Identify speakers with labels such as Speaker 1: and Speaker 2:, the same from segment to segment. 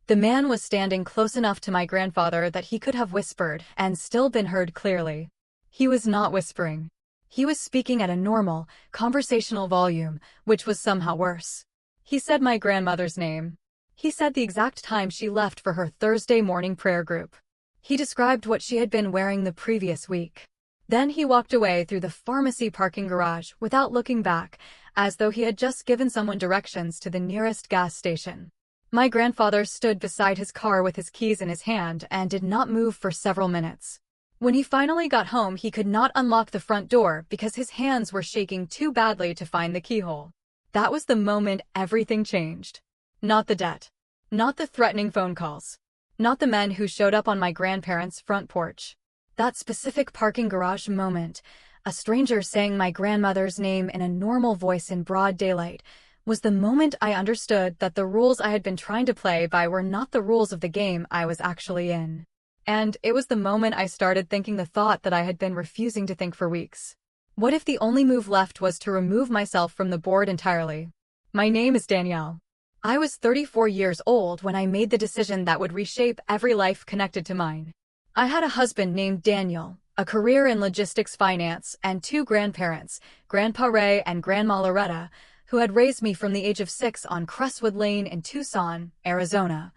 Speaker 1: The man was standing close enough to my grandfather that he could have whispered and still been heard clearly. He was not whispering. He was speaking at a normal, conversational volume, which was somehow worse. He said my grandmother's name. He said the exact time she left for her Thursday morning prayer group. He described what she had been wearing the previous week. Then he walked away through the pharmacy parking garage without looking back, as though he had just given someone directions to the nearest gas station. My grandfather stood beside his car with his keys in his hand and did not move for several minutes. When he finally got home, he could not unlock the front door because his hands were shaking too badly to find the keyhole. That was the moment everything changed. Not the debt. Not the threatening phone calls. Not the men who showed up on my grandparents' front porch. That specific parking garage moment, a stranger saying my grandmother's name in a normal voice in broad daylight, was the moment I understood that the rules I had been trying to play by were not the rules of the game I was actually in. And it was the moment I started thinking the thought that I had been refusing to think for weeks. What if the only move left was to remove myself from the board entirely? My name is Danielle. I was 34 years old when I made the decision that would reshape every life connected to mine. I had a husband named Daniel, a career in logistics finance, and two grandparents, Grandpa Ray and Grandma Loretta, who had raised me from the age of 6 on Crestwood Lane in Tucson, Arizona,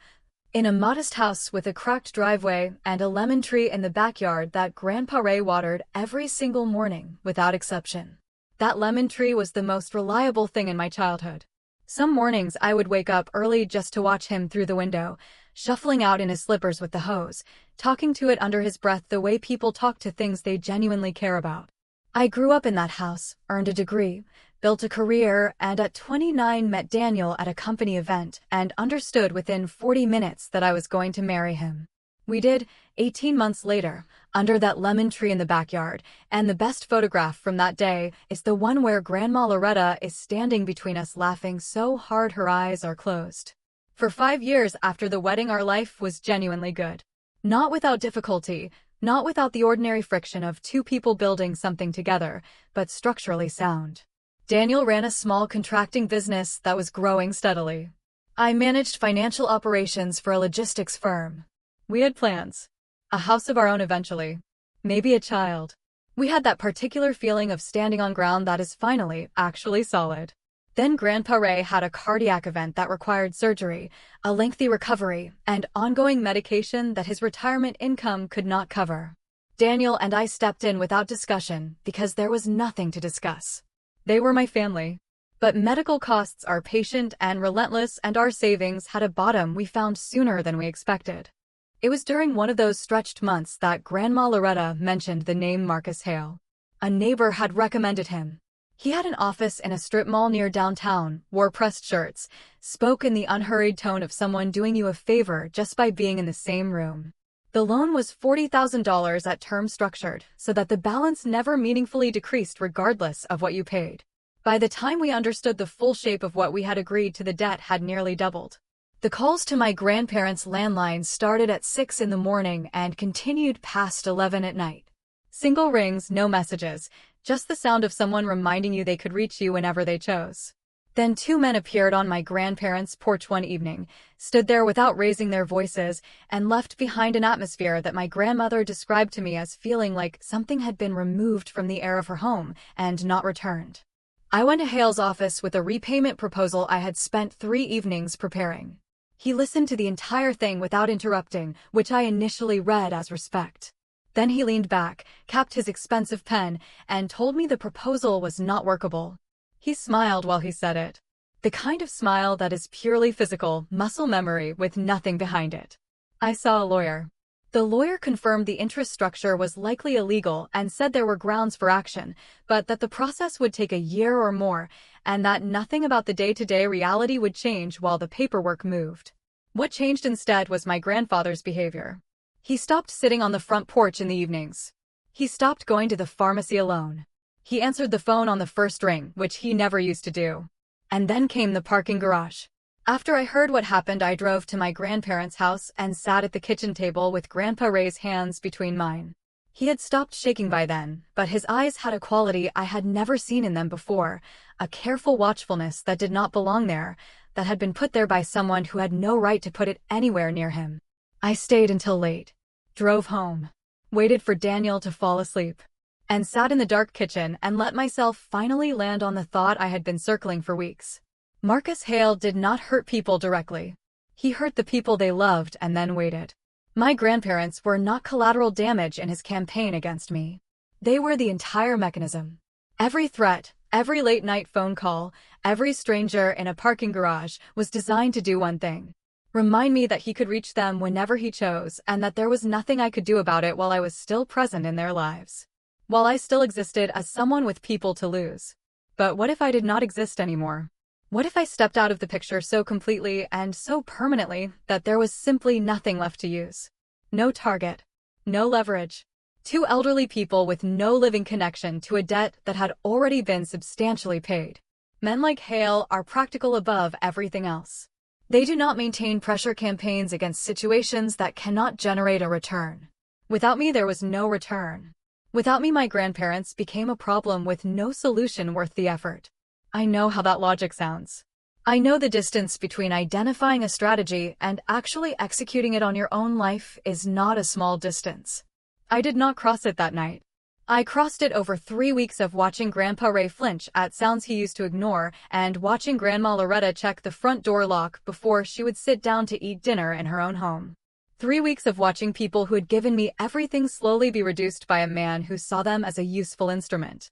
Speaker 1: in a modest house with a cracked driveway and a lemon tree in the backyard that Grandpa Ray watered every single morning without exception. That lemon tree was the most reliable thing in my childhood. Some mornings I would wake up early just to watch him through the window, shuffling out in his slippers with the hose, talking to it under his breath the way people talk to things they genuinely care about. I grew up in that house, earned a degree, built a career, and at 29 met Daniel at a company event and understood within 40 minutes that I was going to marry him. We did, 18 months later, under that lemon tree in the backyard, and the best photograph from that day is the one where Grandma Loretta is standing between us laughing so hard her eyes are closed. For 5 years after the wedding, our life was genuinely good. Not without difficulty, not without the ordinary friction of two people building something together, but structurally sound. Daniel ran a small contracting business that was growing steadily. I managed financial operations for a logistics firm. We had plans. A house of our own eventually. Maybe a child. We had that particular feeling of standing on ground that is finally actually solid. Then Grandpa Ray had a cardiac event that required surgery, a lengthy recovery, and ongoing medication that his retirement income could not cover. Daniel and I stepped in without discussion because there was nothing to discuss. They were my family. But medical costs are patient and relentless, and our savings had a bottom we found sooner than we expected. It was during one of those stretched months that Grandma Loretta mentioned the name Marcus Hale. A neighbor had recommended him. He had an office in a strip mall near downtown, wore pressed shirts, spoke in the unhurried tone of someone doing you a favor just by being in the same room. The loan was $40,000 at term structured, so that the balance never meaningfully decreased regardless of what you paid. By the time we understood the full shape of what we had agreed to, the debt had nearly doubled. The calls to my grandparents' landline started at 6 in the morning and continued past 11 at night. Single rings, no messages, just the sound of someone reminding you they could reach you whenever they chose. Then two men appeared on my grandparents' porch one evening, stood there without raising their voices, and left behind an atmosphere that my grandmother described to me as feeling like something had been removed from the air of her home and not returned. I went to Hale's office with a repayment proposal I had spent 3 evenings preparing. He listened to the entire thing without interrupting, which I initially read as respect. Then he leaned back, capped his expensive pen, and told me the proposal was not workable. He smiled while he said it. The kind of smile that is purely physical, muscle memory with nothing behind it. I saw a lawyer. The lawyer confirmed the interest structure was likely illegal and said there were grounds for action, but that the process would take a year or more, and that nothing about the day-to-day reality would change while the paperwork moved. What changed instead was my grandfather's behavior. He stopped sitting on the front porch in the evenings. He stopped going to the pharmacy alone. He answered the phone on the first ring, which he never used to do. And then came the parking garage. After I heard what happened, I drove to my grandparents' house and sat at the kitchen table with Grandpa Ray's hands between mine. He had stopped shaking by then, but his eyes had a quality I had never seen in them before, a careful watchfulness that did not belong there, that had been put there by someone who had no right to put it anywhere near him. I stayed until late, drove home, waited for Daniel to fall asleep, and sat in the dark kitchen and let myself finally land on the thought I had been circling for weeks. Marcus Hale did not hurt people directly. He hurt the people they loved and then waited. My grandparents were not collateral damage in his campaign against me. They were the entire mechanism. Every threat, every late-night phone call, every stranger in a parking garage was designed to do one thing: remind me that he could reach them whenever he chose and that there was nothing I could do about it while I was still present in their lives, while I still existed as someone with people to lose. But what if I did not exist anymore? What if I stepped out of the picture so completely and so permanently that there was simply nothing left to use? No target, no leverage. Two elderly people with no living connection to a debt that had already been substantially paid. Men like Hale are practical above everything else. They do not maintain pressure campaigns against situations that cannot generate a return. Without me, there was no return. Without me, my grandparents became a problem with no solution worth the effort. I know how that logic sounds. I know the distance between identifying a strategy and actually executing it on your own life is not a small distance. I did not cross it that night. I crossed it over 3 weeks of watching Grandpa Ray flinch at sounds he used to ignore and watching Grandma Loretta check the front door lock before she would sit down to eat dinner in her own home. 3 weeks of watching people who had given me everything slowly be reduced by a man who saw them as a useful instrument.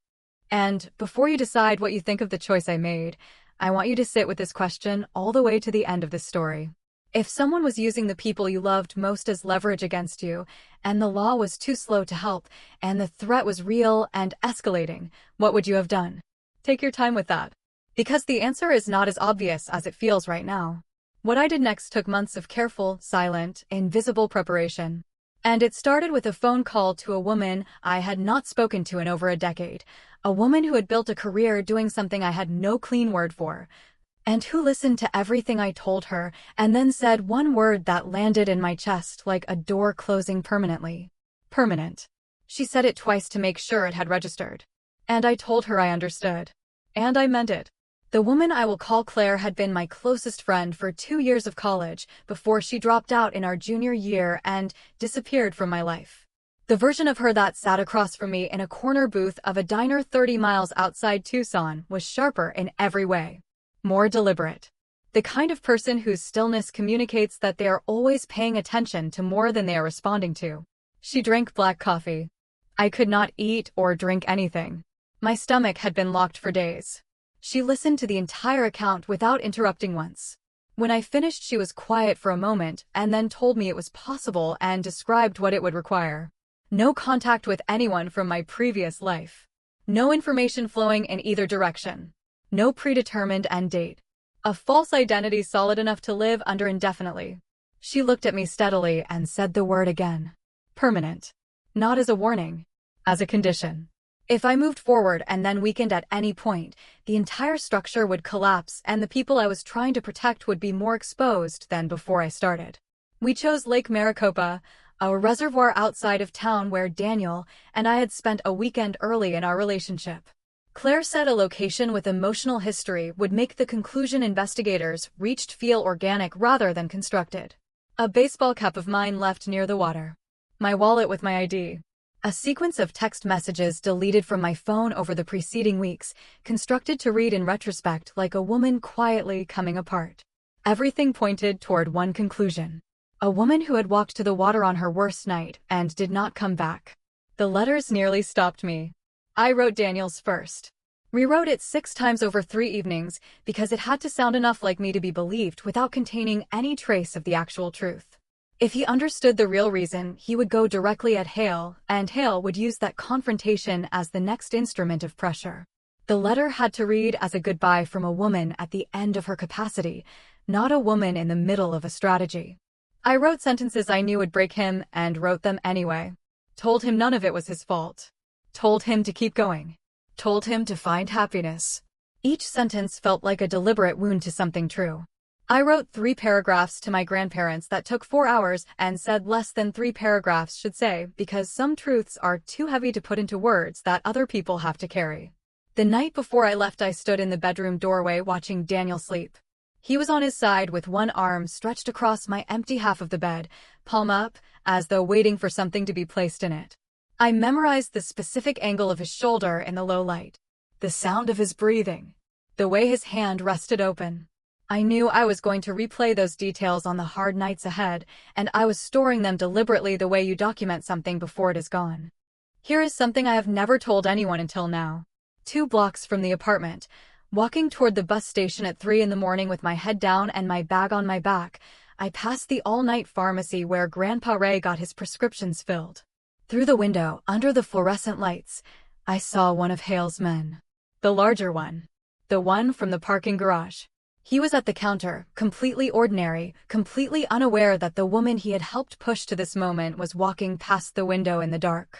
Speaker 1: And before you decide what you think of the choice I made, I want you to sit with this question all the way to the end of this story. If someone was using the people you loved most as leverage against you, and the law was too slow to help, and the threat was real and escalating, what would you have done? Take your time with that. Because the answer is not as obvious as it feels right now. What I did next took months of careful, silent, invisible preparation. And it started with a phone call to a woman I had not spoken to in over a decade, a woman who had built a career doing something I had no clean word for, and who listened to everything I told her and then said one word that landed in my chest like a door closing permanently. Permanent. She said it twice to make sure it had registered. And I told her I understood. And I meant it. The woman I will call Claire had been my closest friend for 2 years of college before she dropped out in our junior year and disappeared from my life. The version of her that sat across from me in a corner booth of a diner 30 miles outside Tucson was sharper in every way. More deliberate. The kind of person whose stillness communicates that they are always paying attention to more than they are responding to. She drank black coffee. I could not eat or drink anything. My stomach had been locked for days. She listened to the entire account without interrupting once. When I finished, she was quiet for a moment and then told me it was possible and described what it would require. No contact with anyone from my previous life. No information flowing in either direction. No predetermined end date. A false identity solid enough to live under indefinitely. She looked at me steadily and said the word again. Permanent. Not as a warning. As a condition. If I moved forward and then weakened at any point, the entire structure would collapse and the people I was trying to protect would be more exposed than before I started. We chose Lake Maricopa, a reservoir outside of town where Daniel and I had spent a weekend early in our relationship. Claire said a location with emotional history would make the conclusion investigators reached feel organic rather than constructed. A baseball cap of mine left near the water. My wallet with my ID. A sequence of text messages deleted from my phone over the preceding weeks, constructed to read in retrospect like a woman quietly coming apart. Everything pointed toward one conclusion. A woman who had walked to the water on her worst night and did not come back. The letters nearly stopped me. I wrote Daniel's first. Rewrote it 6 times over 3 evenings because it had to sound enough like me to be believed without containing any trace of the actual truth. If he understood the real reason, he would go directly at Hale, and Hale would use that confrontation as the next instrument of pressure. The letter had to read as a goodbye from a woman at the end of her capacity, not a woman in the middle of a strategy. I wrote sentences I knew would break him and wrote them anyway. Told him none of it was his fault. Told him to keep going. Told him to find happiness. Each sentence felt like a deliberate wound to something true. I wrote 3 paragraphs to my grandparents that took 4 hours and said less than 3 paragraphs should say because some truths are too heavy to put into words that other people have to carry. The night before I left, I stood in the bedroom doorway watching Daniel sleep. He was on his side with one arm stretched across my empty half of the bed, palm up, as though waiting for something to be placed in it. I memorized the specific angle of his shoulder in the low light, the sound of his breathing, the way his hand rested open. I knew I was going to replay those details on the hard nights ahead, and I was storing them deliberately the way you document something before it is gone. Here is something I have never told anyone until now. 2 blocks from the apartment, walking toward the bus station at 3 in the morning with my head down and my bag on my back, I passed the all-night pharmacy where Grandpa Ray got his prescriptions filled. Through the window, under the fluorescent lights, I saw one of Hale's men. The larger one. The one from the parking garage. He was at the counter, completely ordinary, completely unaware that the woman he had helped push to this moment was walking past the window in the dark.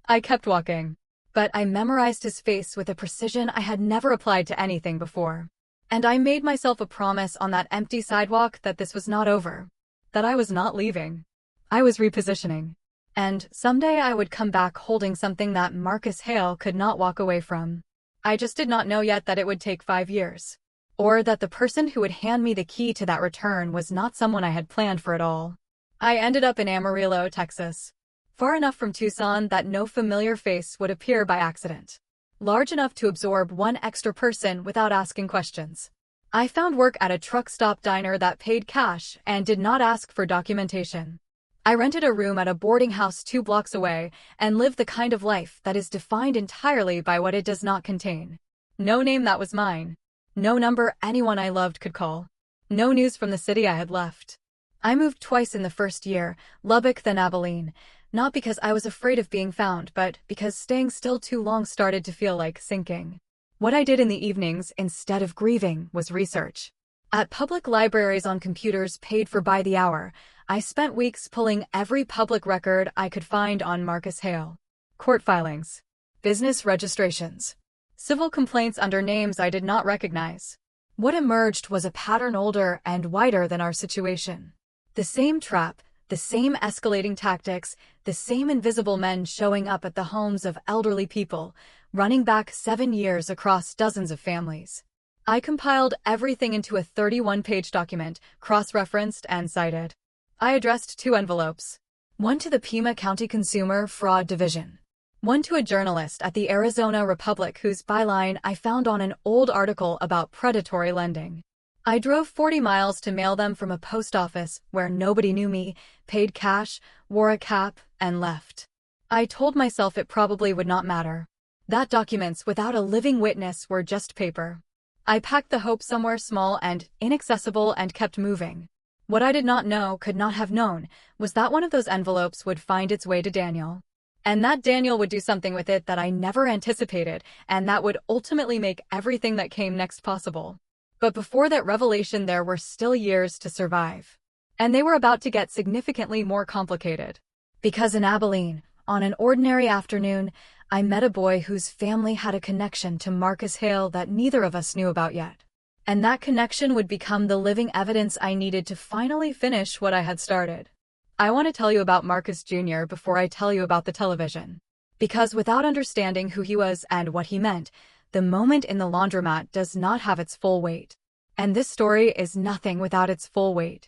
Speaker 1: I kept walking, but I memorized his face with a precision I had never applied to anything before. And I made myself a promise on that empty sidewalk that this was not over, that I was not leaving. I was repositioning. And someday I would come back holding something that Marcus Hale could not walk away from. I just did not know yet that it would take 5 years. Or that the person who would hand me the key to that return was not someone I had planned for at all. I ended up in Amarillo, Texas. Far enough from Tucson that no familiar face would appear by accident. Large enough to absorb one extra person without asking questions. I found work at a truck stop diner that paid cash and did not ask for documentation. I rented a room at a boarding house 2 blocks away and lived the kind of life that is defined entirely by what it does not contain. No name that was mine. No number anyone I loved could call. No news from the city I had left. I moved twice in the first year, Lubbock then Abilene, not because I was afraid of being found, but because staying still too long started to feel like sinking. What I did in the evenings, instead of grieving, was research. At public libraries on computers paid for by the hour, I spent weeks pulling every public record I could find on Marcus Hale. Court filings. Business registrations. Civil complaints under names I did not recognize. What emerged was a pattern older and wider than our situation. The same trap, the same escalating tactics, the same invisible men showing up at the homes of elderly people, running back 7 years across dozens of families. I compiled everything into a 31-page document, cross-referenced and cited. I addressed 2 envelopes. One to the Pima County Consumer Fraud Division. One to a journalist at the Arizona Republic whose byline I found on an old article about predatory lending. I drove 40 miles to mail them from a post office where nobody knew me, paid cash, wore a cap, and left. I told myself it probably would not matter. That documents without a living witness were just paper. I packed the hope somewhere small and inaccessible and kept moving. What I did not know, could not have known, was that one of those envelopes would find its way to Daniel. And that Daniel would do something with it that I never anticipated, and that would ultimately make everything that came next possible. But before that revelation there were still years to survive. And they were about to get significantly more complicated. Because in Abilene, on an ordinary afternoon, I met a boy whose family had a connection to Marcus Hale that neither of us knew about yet. And that connection would become the living evidence I needed to finally finish what I had started. I want to tell you about Marcus Jr. before I tell you about the television. Because without understanding who he was and what he meant, the moment in the laundromat does not have its full weight. And this story is nothing without its full weight.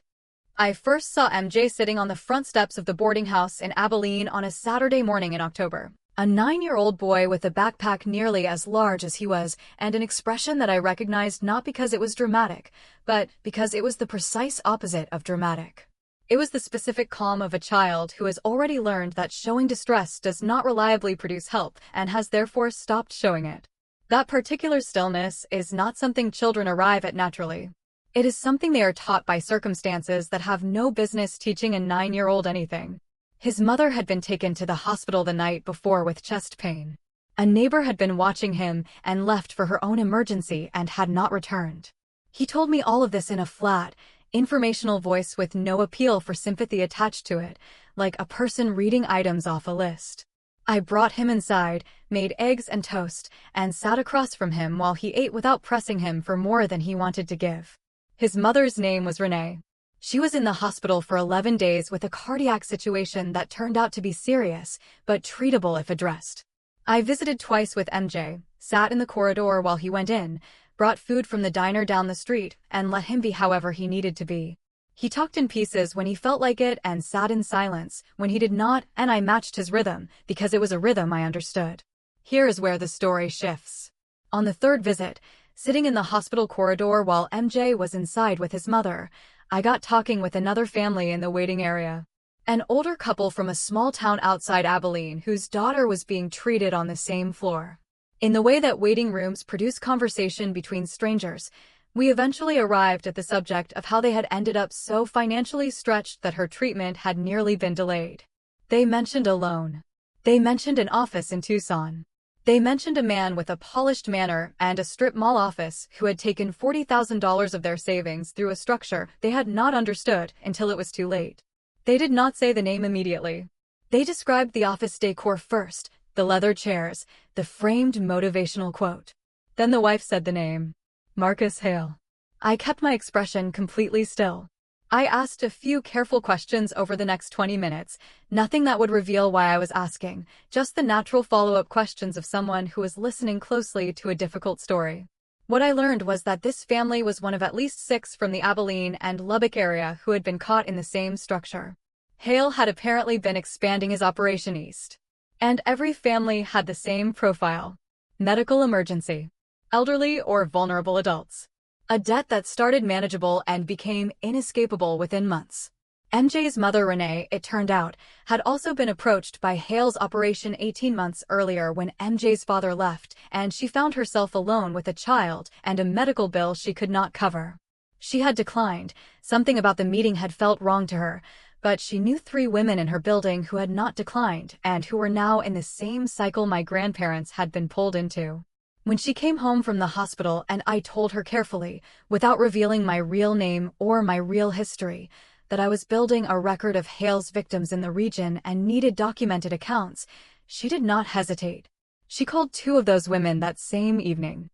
Speaker 1: I first saw MJ sitting on the front steps of the boarding house in Abilene on a Saturday morning in October. A 9-year-old boy with a backpack nearly as large as he was, and an expression that I recognized not because it was dramatic, but because it was the precise opposite of dramatic. It was the specific calm of a child who has already learned that showing distress does not reliably produce help and has therefore stopped showing it. That particular stillness is not something children arrive at naturally. It is something they are taught by circumstances that have no business teaching a 9-year-old anything. His mother had been taken to the hospital the night before with chest pain. A neighbor had been watching him and left for her own emergency and had not returned. He told me all of this in a flat, informational voice with no appeal for sympathy attached to it, like a person reading items off a list. I brought him inside, made eggs and toast, and sat across from him while he ate without pressing him for more than he wanted to give. His mother's name was Renee. She was in the hospital for 11 days with a cardiac situation that turned out to be serious, but treatable if addressed. I visited twice with MJ, sat in the corridor while he went in, brought food from the diner down the street, and let him be however he needed to be. He talked in pieces when he felt like it and sat in silence when he did not, and I matched his rhythm because it was a rhythm I understood. Here is where the story shifts. On the third visit, sitting in the hospital corridor while MJ was inside with his mother, I got talking with another family in the waiting area. An older couple from a small town outside Abilene whose daughter was being treated on the same floor. In the way that waiting rooms produce conversation between strangers, we eventually arrived at the subject of how they had ended up so financially stretched that her treatment had nearly been delayed. They mentioned a loan. They mentioned an office in Tucson. They mentioned a man with a polished manner and a strip mall office who had taken $40,000 of their savings through a structure they had not understood until it was too late. They did not say the name immediately. They described the office decor first, the leather chairs, the framed motivational quote. Then the wife said the name. Marcus Hale. I kept my expression completely still. I asked a few careful questions over the next 20 minutes, nothing that would reveal why I was asking, just the natural follow-up questions of someone who was listening closely to a difficult story. What I learned was that this family was one of at least 6 from the Abilene and Lubbock area who had been caught in the same structure. Hale had apparently been expanding his operation east. And every family had the same profile. Medical emergency. Elderly or vulnerable adults. A debt that started manageable and became inescapable within months. MJ's mother Renee, it turned out, had also been approached by Hale's operation 18 months earlier when MJ's father left, and she found herself alone with a child and a medical bill she could not cover. She had declined. Something about the meeting had felt wrong to her, but she knew 3 women in her building who had not declined and who were now in the same cycle my grandparents had been pulled into. When she came home from the hospital and I told her carefully, without revealing my real name or my real history, that I was building a record of Hale's victims in the region and needed documented accounts, she did not hesitate. She called 2 of those women that same evening.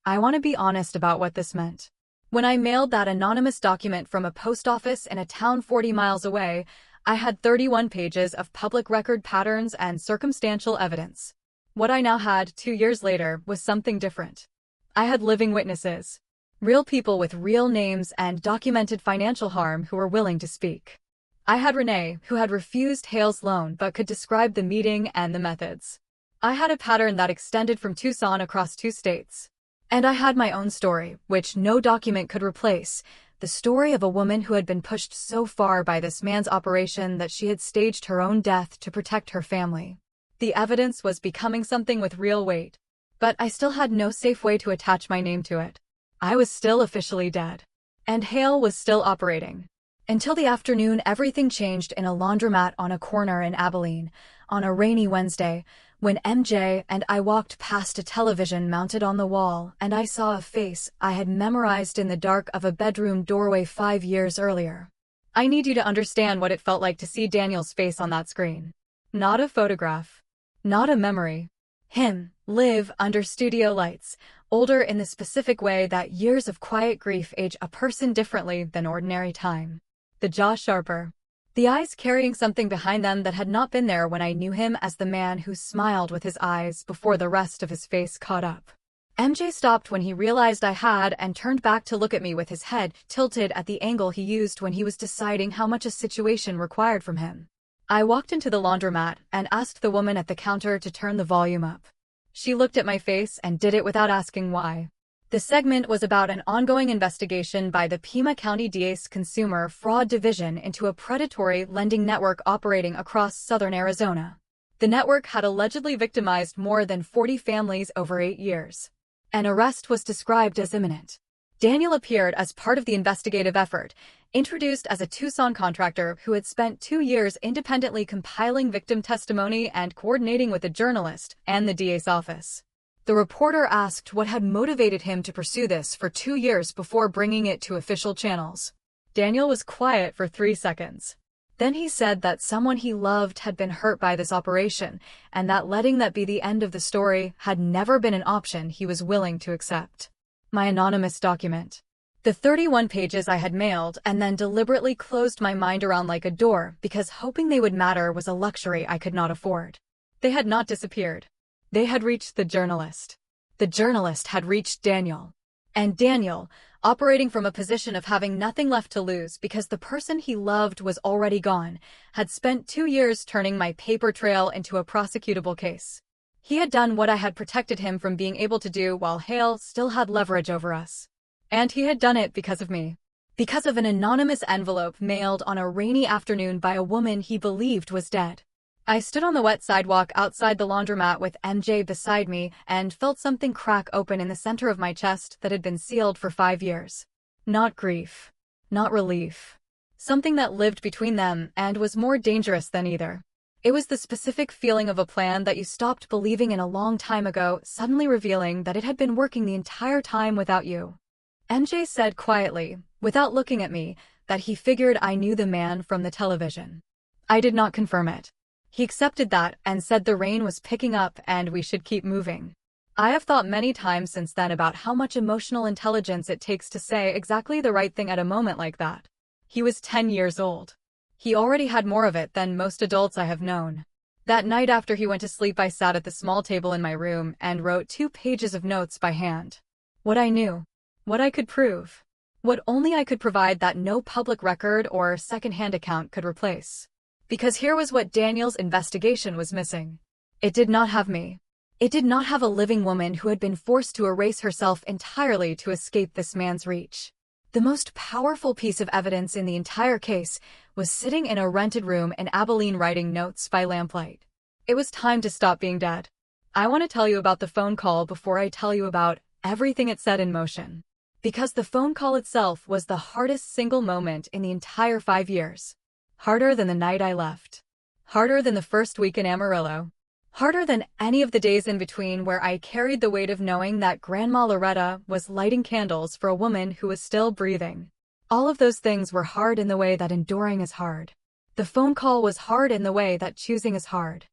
Speaker 1: I want to be honest about what this meant. When I mailed that anonymous document from a post office in a town 40 miles away, I had 31 pages of public record patterns and circumstantial evidence. What I now had 2 years later was something different. I had living witnesses. Real people with real names and documented financial harm who were willing to speak. I had Renee, who had refused Hale's loan but could describe the meeting and the methods. I had a pattern that extended from Tucson across 2 states. And I had my own story, which no document could replace, the story of a woman who had been pushed so far by this man's operation that she had staged her own death to protect her family. The evidence was becoming something with real weight, but I still had no safe way to attach my name to it. I was still officially dead. And Hale was still operating. Until the afternoon, everything changed in a laundromat on a corner in Abilene, on a rainy Wednesday, when MJ and I walked past a television mounted on the wall and I saw a face I had memorized in the dark of a bedroom doorway 5 years earlier. I need you to understand what it felt like to see Daniel's face on that screen. Not a photograph. Not a memory. Him, live under studio lights, older in the specific way that years of quiet grief age a person differently than ordinary time. The jaw sharper. The eyes carrying something behind them that had not been there when I knew him as the man who smiled with his eyes before the rest of his face caught up. MJ stopped when he realized I had and turned back to look at me with his head tilted at the angle he used when he was deciding how much a situation required from him. I walked into the laundromat and asked the woman at the counter to turn the volume up. She looked at my face and did it without asking why. The segment was about an ongoing investigation by the Pima County DA's Consumer Fraud Division into a predatory lending network operating across southern Arizona. The network had allegedly victimized more than 40 families over 8 years. An arrest was described as imminent. Daniel appeared as part of the investigative effort, introduced as a Tucson contractor who had spent 2 years independently compiling victim testimony and coordinating with a journalist and the DA's office. The reporter asked what had motivated him to pursue this for 2 years before bringing it to official channels. Daniel was quiet for 3 seconds. Then he said that someone he loved had been hurt by this operation, and that letting that be the end of the story had never been an option he was willing to accept. My anonymous document. The 31 pages I had mailed and then deliberately closed my mind around like a door because hoping they would matter was a luxury I could not afford. They had not disappeared. They had reached the journalist. The journalist had reached Daniel. And Daniel, operating from a position of having nothing left to lose because the person he loved was already gone, had spent 2 years turning my paper trail into a prosecutable case. He had done what I had protected him from being able to do while Hale still had leverage over us. And he had done it because of me. Because of an anonymous envelope mailed on a rainy afternoon by a woman he believed was dead. I stood on the wet sidewalk outside the laundromat with MJ beside me and felt something crack open in the center of my chest that had been sealed for 5 years. Not grief. Not relief. Something that lived between them and was more dangerous than either. It was the specific feeling of a plan that you stopped believing in a long time ago, suddenly revealing that it had been working the entire time without you. MJ said quietly, without looking at me, that he figured I knew the man from the television. I did not confirm it. He accepted that and said the rain was picking up and we should keep moving. I have thought many times since then about how much emotional intelligence it takes to say exactly the right thing at a moment like that. He was 10 years old. He already had more of it than most adults I have known. That night after he went to sleep, I sat at the small table in my room and wrote 2 pages of notes by hand. What I knew. What I could prove. What only I could provide that no public record or second-hand account could replace. Because here was what Daniel's investigation was missing. It did not have me. It did not have a living woman who had been forced to erase herself entirely to escape this man's reach. The most powerful piece of evidence in the entire case was sitting in a rented room in Abilene writing notes by lamplight. It was time to stop being dead. I want to tell you about the phone call before I tell you about everything it set in motion. Because the phone call itself was the hardest single moment in the entire 5 years. Harder than the night I left. Harder than the first week in Amarillo. Harder than any of the days in between where I carried the weight of knowing that Grandma Loretta was lighting candles for a woman who was still breathing. All of those things were hard in the way that enduring is hard. The phone call was hard in the way that choosing is hard.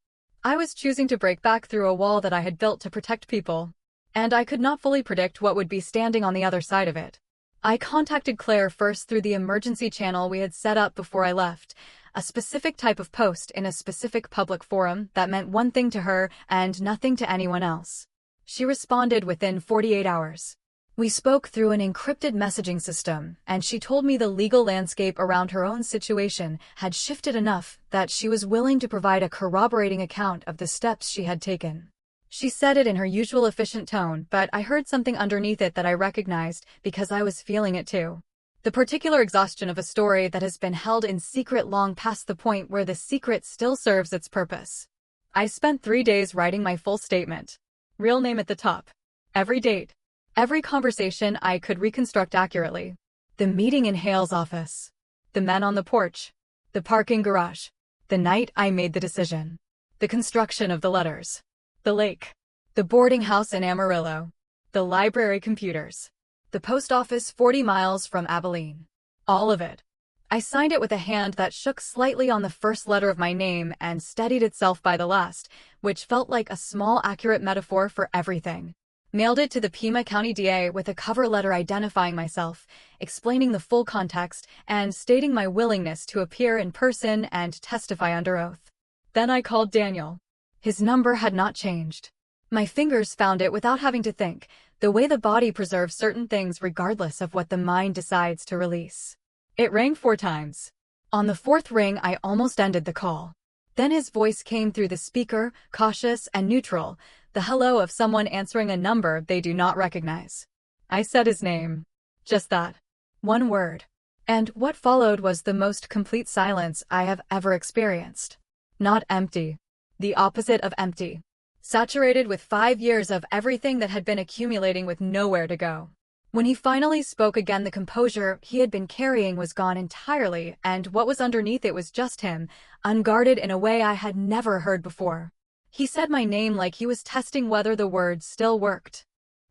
Speaker 1: I was choosing to break back through a wall that I had built to protect people. And I could not fully predict what would be standing on the other side of it. I contacted Claire first through the emergency channel we had set up before I left, a specific type of post in a specific public forum that meant one thing to her and nothing to anyone else. She responded within 48 hours. We spoke through an encrypted messaging system, and she told me the legal landscape around her own situation had shifted enough that she was willing to provide a corroborating account of the steps she had taken. She said it in her usual efficient tone, but I heard something underneath it that I recognized because I was feeling it too. The particular exhaustion of a story that has been held in secret long past the point where the secret still serves its purpose. I spent 3 days writing my full statement. Real name at the top. Every date. Every conversation I could reconstruct accurately. The meeting in Hale's office. The men on the porch. The parking garage. The night I made the decision. The construction of the letters. The lake. The boarding house in Amarillo. The library computers. The post office 40 miles from Abilene. All of it. I signed it with a hand that shook slightly on the first letter of my name and steadied itself by the last, which felt like a small accurate metaphor for everything. Mailed it to the Pima County DA with a cover letter identifying myself, explaining the full context, and stating my willingness to appear in person and testify under oath. Then I called Daniel. His number had not changed. My fingers found it without having to think, the way the body preserves certain things regardless of what the mind decides to release. It rang 4 times. On the 4th ring, I almost ended the call. Then his voice came through the speaker, cautious and neutral, the hello of someone answering a number they do not recognize. I said his name. Just that. 1 word. And what followed was the most complete silence I have ever experienced. Not empty. The opposite of empty. Saturated with 5 years of everything that had been accumulating with nowhere to go. When he finally spoke again, the composure he had been carrying was gone entirely, and what was underneath it was just him, unguarded in a way I had never heard before. He said my name like he was testing whether the words still worked.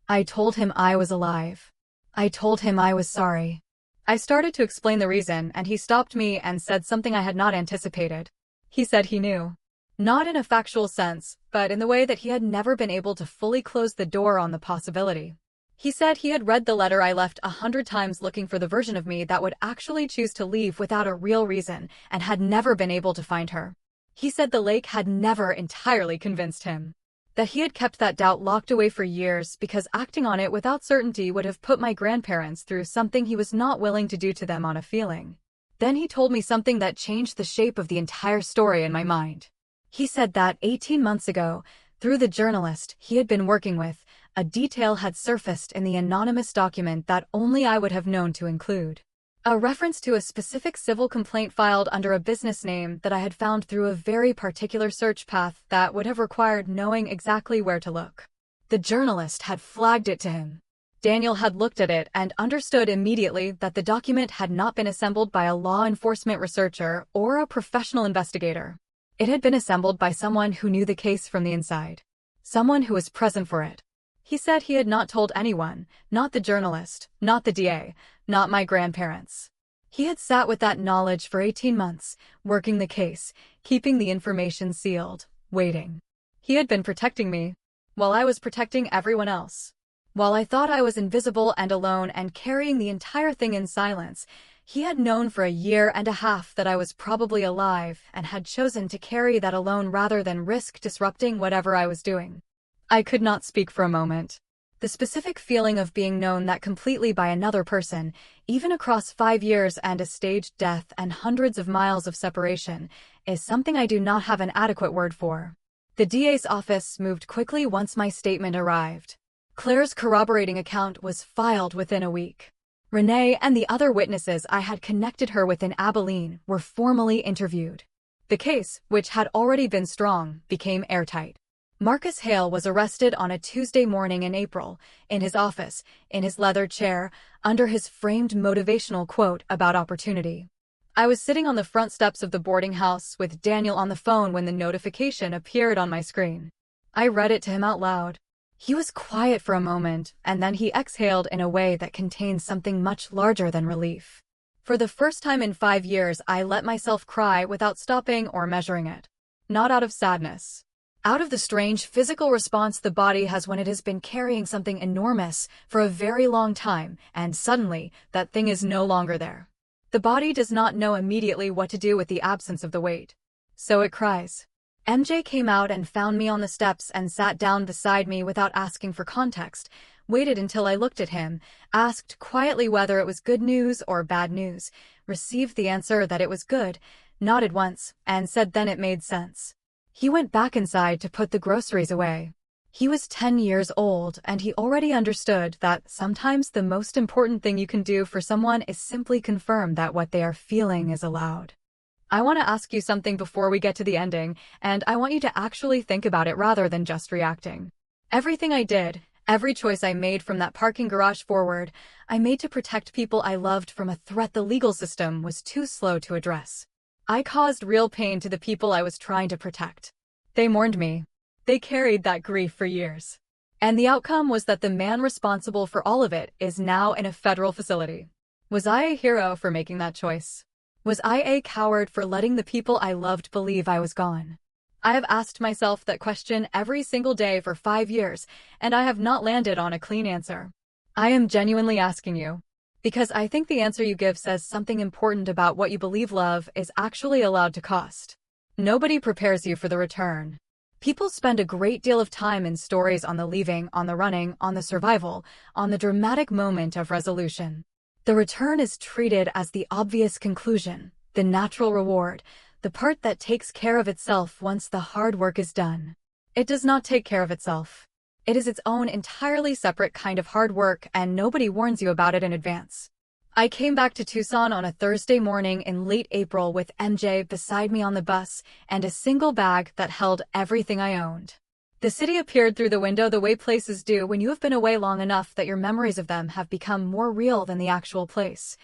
Speaker 1: I told him I was alive. I told him I was sorry. I started to explain the reason, and he stopped me and said something I had not anticipated. He said he knew. Not in a factual sense, but in the way that he had never been able to fully close the door on the possibility. He said he had read the letter I left 100 times looking for the version of me that would actually choose to leave without a real reason, and had never been able to find her. He said the lake had never entirely convinced him. That he had kept that doubt locked away for years because acting on it without certainty would have put my grandparents through something he was not willing to do to them on a feeling. Then he told me something that changed the shape of the entire story in my mind. He said that 18 months ago, through the journalist he had been working with, a detail had surfaced in the anonymous document that only I would have known to include. A reference to a specific civil complaint filed under a business name that I had found through a very particular search path that would have required knowing exactly where to look. The journalist had flagged it to him. Daniel had looked at it and understood immediately that the document had not been assembled by a law enforcement researcher or a professional investigator. It had been assembled by someone who knew the case from the inside. Someone who was present for it. He said he had not told anyone, not the journalist, not the DA, not my grandparents. He had sat with that knowledge for 18 months, working the case, keeping the information sealed, waiting. He had been protecting me, while I was protecting everyone else. While I thought I was invisible and alone and carrying the entire thing in silence, he had known for a year and a half that I was probably alive and had chosen to carry that alone rather than risk disrupting whatever I was doing. I could not speak for a moment. The specific feeling of being known that completely by another person, even across 5 years and a staged death and hundreds of miles of separation, is something I do not have an adequate word for. The DA's office moved quickly once my statement arrived. Claire's corroborating account was filed within a week. Renee and the other witnesses I had connected her with in Abilene were formally interviewed. The case, which had already been strong, became airtight. Marcus Hale was arrested on a Tuesday morning in April, in his office, in his leather chair, under his framed motivational quote about opportunity. I was sitting on the front steps of the boarding house with Daniel on the phone when the notification appeared on my screen. I read it to him out loud. He was quiet for a moment, and then he exhaled in a way that contained something much larger than relief. For the first time in 5 years, I let myself cry without stopping or measuring it. Not out of sadness. Out of the strange physical response the body has when it has been carrying something enormous for a very long time, and suddenly, that thing is no longer there. The body does not know immediately what to do with the absence of the weight. So it cries. MJ came out and found me on the steps and sat down beside me without asking for context, waited until I looked at him, asked quietly whether it was good news or bad news, received the answer that it was good, nodded once, and said then it made sense. He went back inside to put the groceries away. He was 10 years old, and he already understood that sometimes the most important thing you can do for someone is simply confirm that what they are feeling is allowed. I want to ask you something before we get to the ending, and I want you to actually think about it rather than just reacting. Everything I did, every choice I made from that parking garage forward, I made to protect people I loved from a threat the legal system was too slow to address. I caused real pain to the people I was trying to protect. They mourned me. They carried that grief for years. And the outcome was that the man responsible for all of it is now in a federal facility. Was I a hero for making that choice? Was I a coward for letting the people I loved believe I was gone? I have asked myself that question every single day for 5 years, and I have not landed on a clean answer. I am genuinely asking you, because I think the answer you give says something important about what you believe love is actually allowed to cost. Nobody prepares you for the return. People spend a great deal of time in stories on the leaving, on the running, on the survival, on the dramatic moment of resolution. The return is treated as the obvious conclusion, the natural reward, the part that takes care of itself once the hard work is done. It does not take care of itself. It is its own entirely separate kind of hard work, and nobody warns you about it in advance. I came back to Tucson on a Thursday morning in late April with MJ beside me on the bus and a single bag that held everything I owned. The city appeared through the window the way places do when you have been away long enough that your memories of them have become more real than the actual place.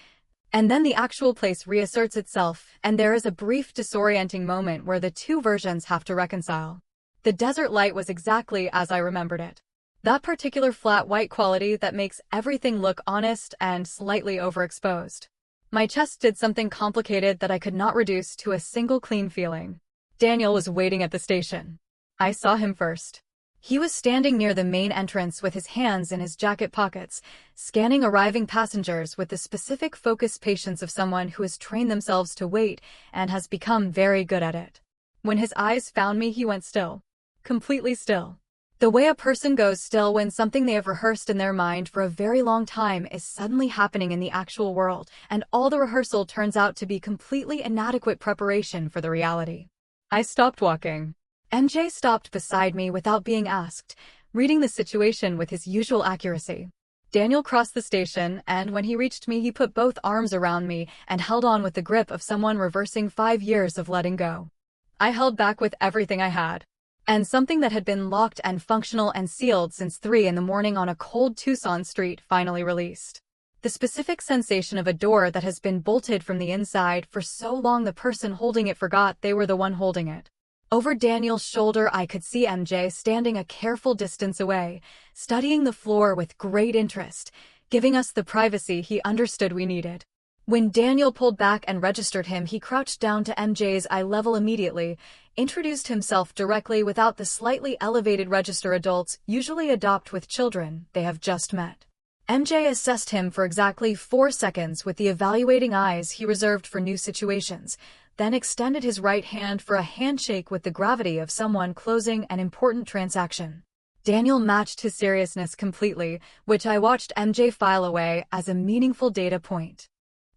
Speaker 1: And then the actual place reasserts itself, and there is a brief disorienting moment where the two versions have to reconcile. The desert light was exactly as I remembered it. That particular flat white quality that makes everything look honest and slightly overexposed. My chest did something complicated that I could not reduce to a single clean feeling. Daniel was waiting at the station. I saw him first. He was standing near the main entrance with his hands in his jacket pockets, scanning arriving passengers with the specific focused patience of someone who has trained themselves to wait and has become very good at it. When his eyes found me, he went still. Completely still. The way a person goes still when something they have rehearsed in their mind for a very long time is suddenly happening in the actual world, and all the rehearsal turns out to be completely inadequate preparation for the reality. I stopped walking. MJ stopped beside me without being asked, reading the situation with his usual accuracy. Daniel crossed the station, and when he reached me, he put both arms around me and held on with the grip of someone reversing 5 years of letting go. I held back with everything I had. And something that had been locked and functional and sealed since 3 in the morning on a cold Tucson street finally released. The specific sensation of a door that has been bolted from the inside for so long the person holding it forgot they were the one holding it. Over Daniel's shoulder I could see MJ standing a careful distance away, studying the floor with great interest, giving us the privacy he understood we needed. When Daniel pulled back and registered him, he crouched down to MJ's eye level immediately, introduced himself directly without the slightly elevated register adults usually adopt with children they have just met. MJ assessed him for exactly 4 seconds with the evaluating eyes he reserved for new situations, then extended his right hand for a handshake with the gravity of someone closing an important transaction. Daniel matched his seriousness completely, which I watched MJ file away as a meaningful data point.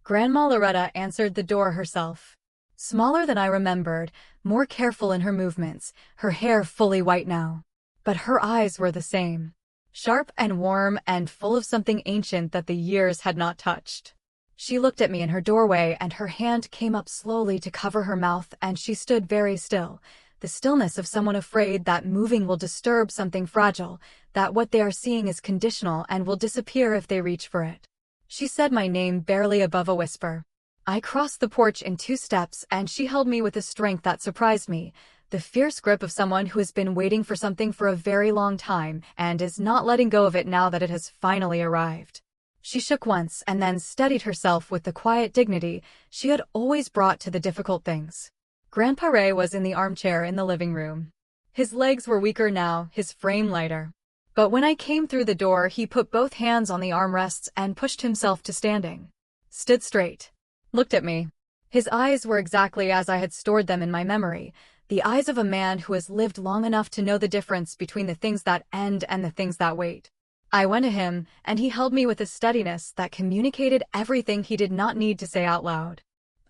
Speaker 1: Grandma Loretta answered the door herself. Smaller than I remembered, more careful in her movements, her hair fully white now. But her eyes were the same. Sharp and warm and full of something ancient that the years had not touched. She looked at me in her doorway and her hand came up slowly to cover her mouth and she stood very still, the stillness of someone afraid that moving will disturb something fragile, that what they are seeing is conditional and will disappear if they reach for it. She said my name barely above a whisper. I crossed the porch in 2 steps and she held me with a strength that surprised me, the fierce grip of someone who has been waiting for something for a very long time and is not letting go of it now that it has finally arrived. She shook once and then steadied herself with the quiet dignity she had always brought to the difficult things. Grandpa Ray was in the armchair in the living room. His legs were weaker now, his frame lighter. But when I came through the door, he put both hands on the armrests and pushed himself to standing. Stood straight. Looked at me. His eyes were exactly as I had stored them in my memory, the eyes of a man who has lived long enough to know the difference between the things that end and the things that wait. I went to him, and he held me with a steadiness that communicated everything he did not need to say out loud.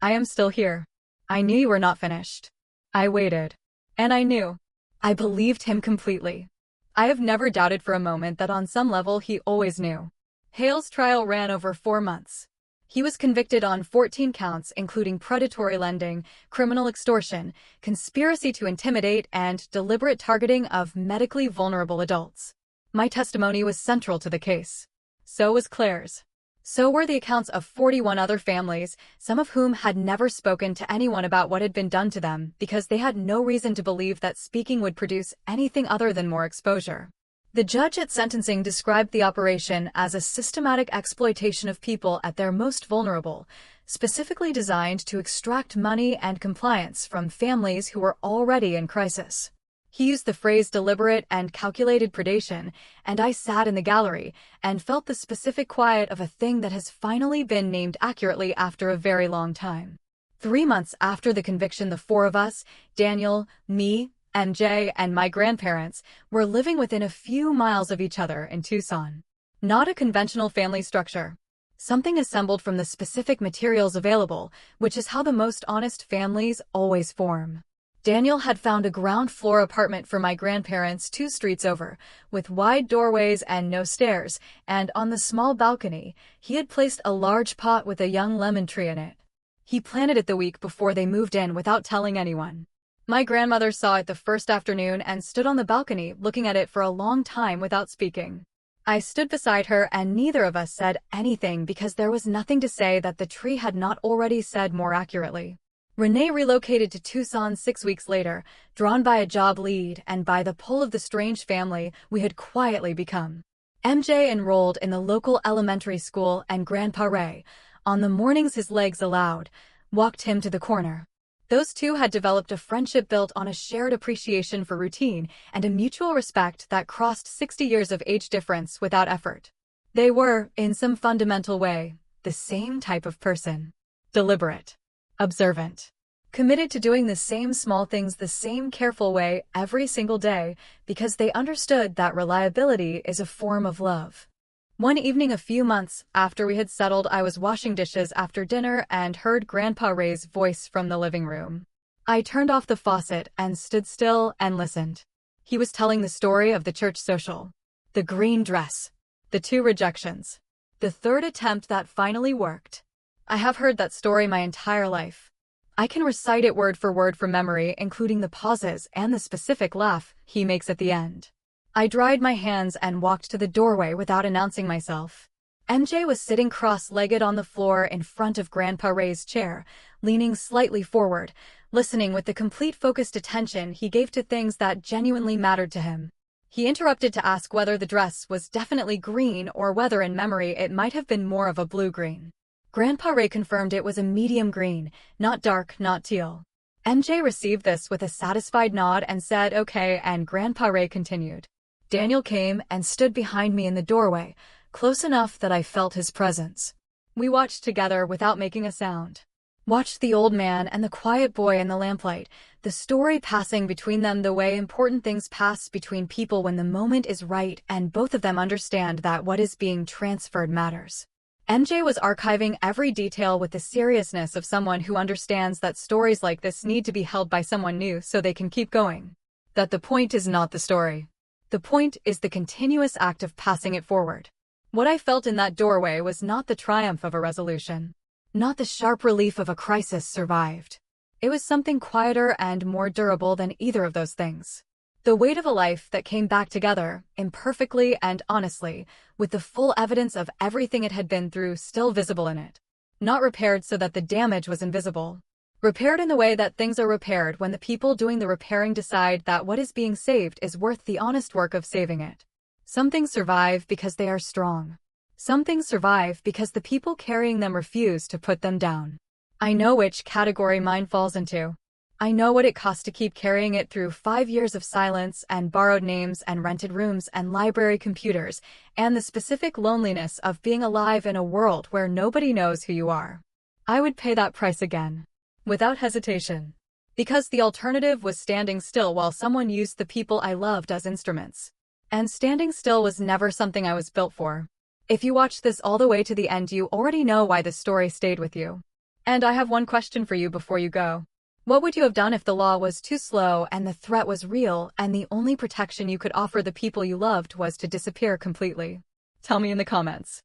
Speaker 1: I am still here. I knew you were not finished. I waited. And I knew. I believed him completely. I have never doubted for a moment that on some level he always knew. Hale's trial ran over 4 months. He was convicted on 14 counts including predatory lending, criminal extortion, conspiracy to intimidate, and deliberate targeting of medically vulnerable adults. My testimony was central to the case. So was Claire's. So were the accounts of 41 other families, some of whom had never spoken to anyone about what had been done to them because they had no reason to believe that speaking would produce anything other than more exposure. The judge at sentencing described the operation as a systematic exploitation of people at their most vulnerable, specifically designed to extract money and compliance from families who were already in crisis. He used the phrase deliberate and calculated predation, and I sat in the gallery and felt the specific quiet of a thing that has finally been named accurately after a very long time. 3 months after the conviction, the 4 of us, Daniel, me, MJ, and my grandparents, were living within a few miles of each other in Tucson. Not a conventional family structure. Something assembled from the specific materials available, which is how the most honest families always form. Daniel had found a ground-floor apartment for my grandparents 2 streets over, with wide doorways and no stairs, and on the small balcony, he had placed a large pot with a young lemon tree in it. He planted it the week before they moved in without telling anyone. My grandmother saw it the first afternoon and stood on the balcony looking at it for a long time without speaking. I stood beside her and neither of us said anything because there was nothing to say that the tree had not already said more accurately. Renee relocated to Tucson 6 weeks later, drawn by a job lead and by the pull of the strange family we had quietly become. MJ enrolled in the local elementary school and Grandpa Ray, on the mornings his legs allowed, walked him to the corner. Those two had developed a friendship built on a shared appreciation for routine and a mutual respect that crossed 60 years of age difference without effort. They were, in some fundamental way, the same type of person. Deliberate. Observant. Committed to doing the same small things the same careful way every single day because they understood that reliability is a form of love. One evening a few months after we had settled, I was washing dishes after dinner and heard Grandpa Ray's voice from the living room. I turned off the faucet and stood still and listened. He was telling the story of the church social. The green dress. The 2 rejections. The 3rd attempt that finally worked. I have heard that story my entire life. I can recite it word for word from memory, including the pauses and the specific laugh he makes at the end. I dried my hands and walked to the doorway without announcing myself. MJ was sitting cross-legged on the floor in front of Grandpa Ray's chair, leaning slightly forward, listening with the complete focused attention he gave to things that genuinely mattered to him. He interrupted to ask whether the dress was definitely green or whether in memory it might have been more of a blue-green. Grandpa Ray confirmed it was a medium green, not dark, not teal. MJ received this with a satisfied nod and said okay, and Grandpa Ray continued. Daniel came and stood behind me in the doorway, close enough that I felt his presence. We watched together without making a sound. Watched the old man and the quiet boy in the lamplight, the story passing between them the way important things pass between people when the moment is right and both of them understand that what is being transferred matters. MJ was archiving every detail with the seriousness of someone who understands that stories like this need to be held by someone new so they can keep going. That the point is not the story. The point is the continuous act of passing it forward. What I felt in that doorway was not the triumph of a resolution. Not the sharp relief of a crisis survived. It was something quieter and more durable than either of those things. The weight of a life that came back together, imperfectly and honestly, with the full evidence of everything it had been through still visible in it. Not repaired so that the damage was invisible. Repaired in the way that things are repaired when the people doing the repairing decide that what is being saved is worth the honest work of saving it. Some things survive because they are strong. Some things survive because the people carrying them refuse to put them down. I know which category mine falls into. I know what it cost to keep carrying it through 5 years of silence and borrowed names and rented rooms and library computers, and the specific loneliness of being alive in a world where nobody knows who you are. I would pay that price again. Without hesitation. Because the alternative was standing still while someone used the people I loved as instruments. And standing still was never something I was built for. If you watched this all the way to the end, you already know why the story stayed with you. And I have one question for you before you go. What would you have done if the law was too slow and the threat was real and the only protection you could offer the people you loved was to disappear completely? Tell me in the comments.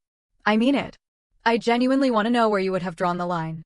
Speaker 1: I mean it. I genuinely want to know where you would have drawn the line.